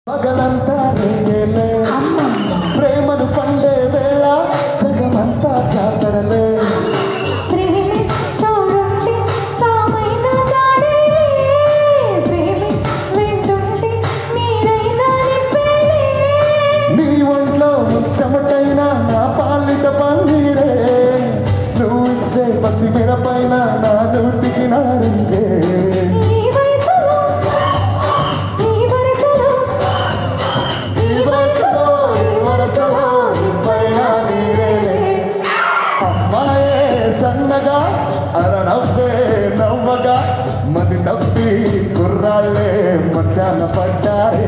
పగలంతా రేగేలే ప్రేమను పండే వేళ జగమంతా జాతరలే నీ ఒంట్లో చెమటైనా నా పాలిట పన్నీరే నువ్వు ఇచ్చే పచ్చి మిరపైన నా నోటికి నారించే సన్నగా అరనవ్వే నవ్వగా మది తప్పి కుర్రాళ్ళే మచాన పడ్డారే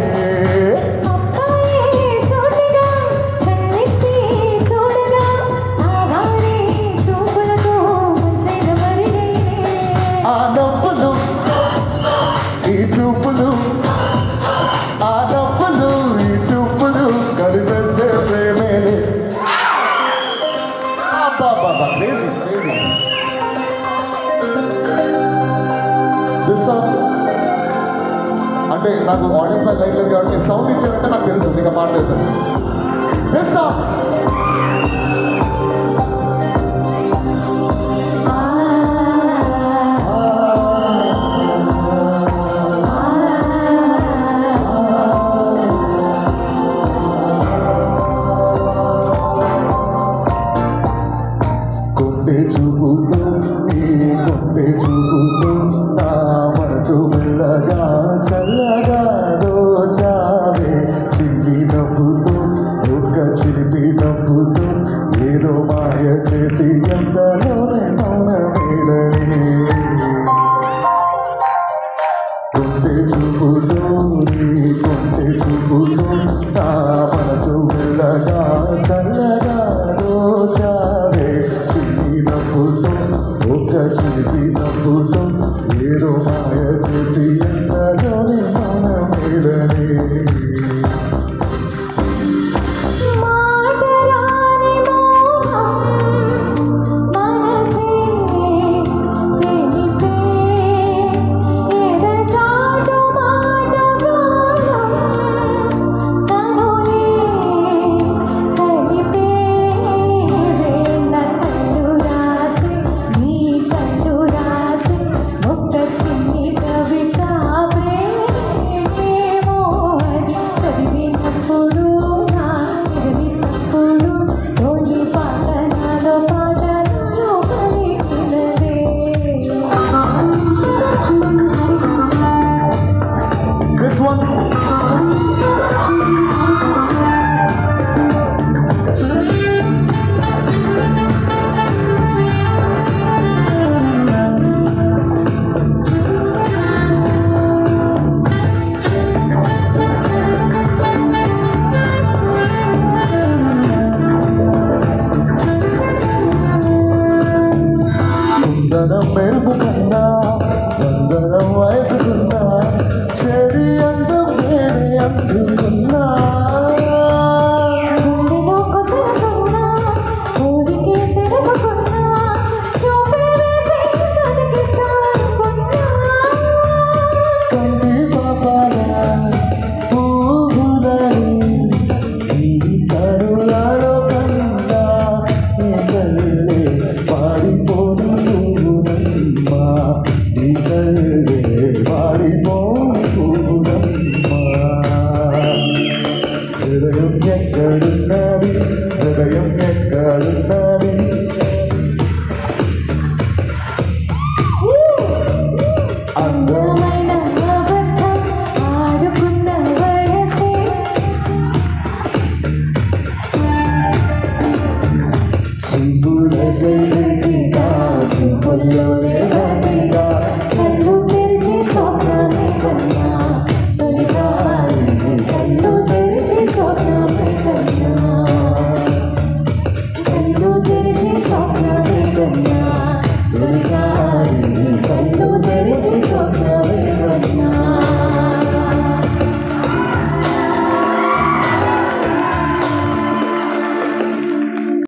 ఆ నవ్వులు ఈ చూపులు ఆ నవ్వులు ఈ చూపులు కలిపేస్తే ప్రేమేలే బాబా క్రేజీ క్రేజీ అంటే నాకు ఆడియన్స్ మీద లైట్ లేదు కాబట్టి సౌండ్ ఇచ్చారంటే నాకు తెలుసు మీకు పాట తెలుసు